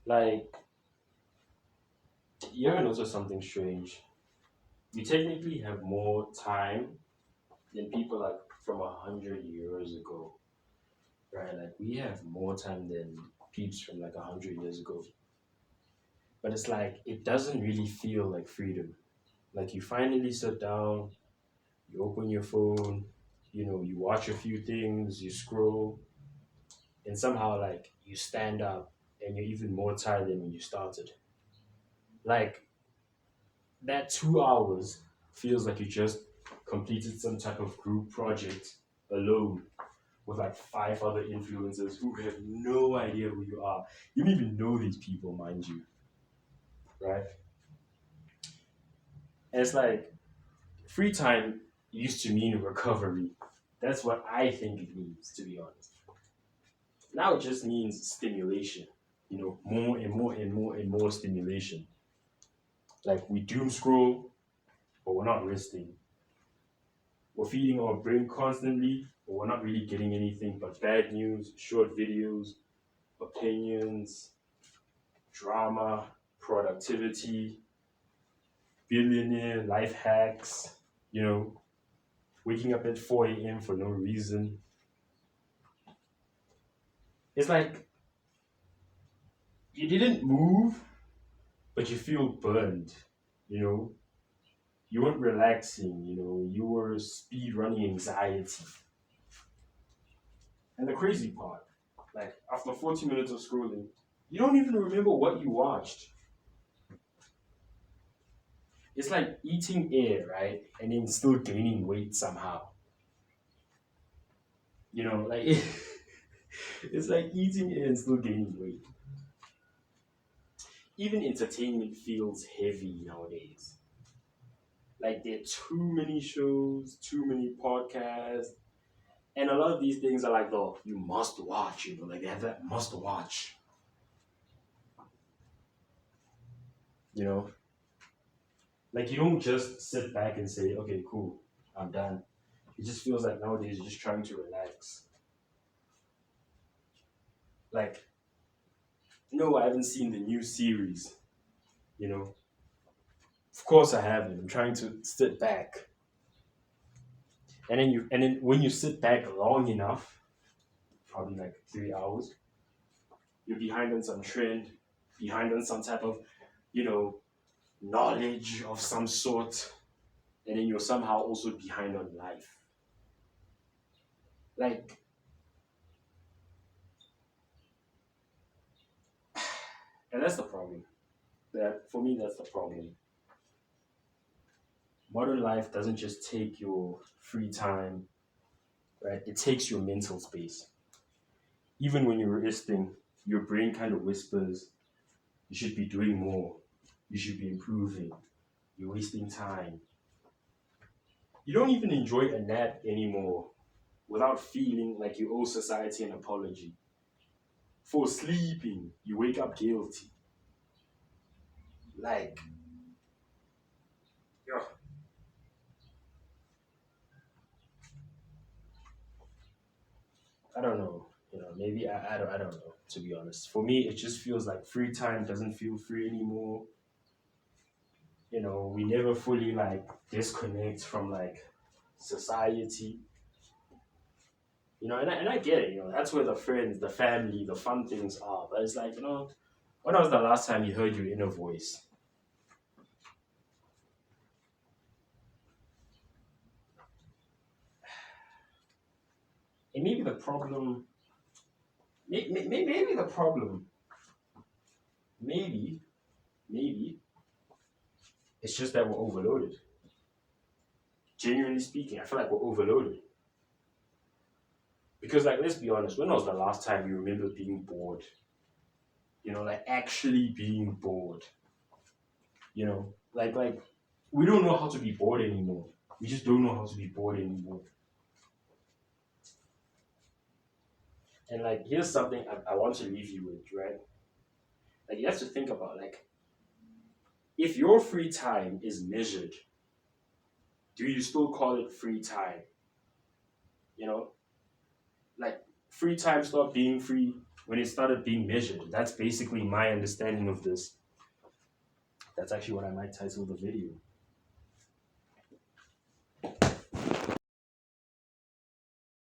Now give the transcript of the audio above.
Like, you ever notice something strange? We technically have more time than people like from 100 years ago, right? Like, we have more time than peeps from like 100 years ago. But it's like it doesn't really feel like freedom. Like you finally sit down, you open your phone, you watch a few things, you scroll, and somehow like you stand up and you're even more tired than when you started. Like that 2 hours feels like you just completed some type of group project alone with like five other influencers who have no idea who you are. You don't even know these people, mind you, right? And it's like free time used to mean recovery. That's what I think it means, to be honest. Now it just means stimulation, more and more and more and more stimulation. Like we doom scroll, but we're not resting. We're feeding our brain constantly, but we're not really getting anything but bad news, short videos, opinions, drama, productivity, billionaire life hacks, you know, waking up at 4 a.m. for no reason. It's like you didn't move, but you feel burned, you know. You weren't relaxing, you were speed running anxiety. And the crazy part, like after 40 minutes of scrolling, you don't even remember what you watched. It's like eating air, right? And then still gaining weight somehow. Like it's like eating air and still gaining weight. Even entertainment feels heavy nowadays. Like there are too many shows, too many podcasts, and a lot of these things are like, oh, you must watch, like they have that must watch, you know? Like you don't just sit back and say, okay, cool, I'm done. It just feels like nowadays you're just trying to relax. Like, no, I haven't seen the new series, you know? Of course I haven't. I'm trying to sit back. And then when you sit back long enough, probably like 3 hours, you're behind on some trend, behind on some type of, you know, knowledge of some sort, and then you're somehow also behind on life. Like, and that's the problem. That for me, that's the problem. Modern life doesn't just take your free time, right? It takes your mental space. Even when you're resting, your brain kind of whispers, you should be doing more. You should be improving. You're wasting time. You don't even enjoy a nap anymore without feeling like you owe society an apology. For sleeping, you wake up guilty. Like, ugh, I don't know. Maybe I don't know, to be honest. For me, it just feels like free time doesn't feel free anymore. We never fully like disconnect from like society. And I get it. That's where the friends, the family, the fun things are. But it's like, when was the last time you heard your inner voice? And maybe the problem, maybe the problem, maybe, maybe it's just that we're overloaded. Genuinely speaking, I feel like we're overloaded. Because, like, let's be honest, when was the last time you remember being bored? Like actually being bored. Like we don't know how to be bored anymore. We just don't know how to be bored anymore. And like, here's something I want to leave you with, right? Like, you have to think about like, if your free time is measured, do you still call it free time? You know, like free time stop being free. when it started being measured. That's basically my understanding of this. That's actually what I might title the video.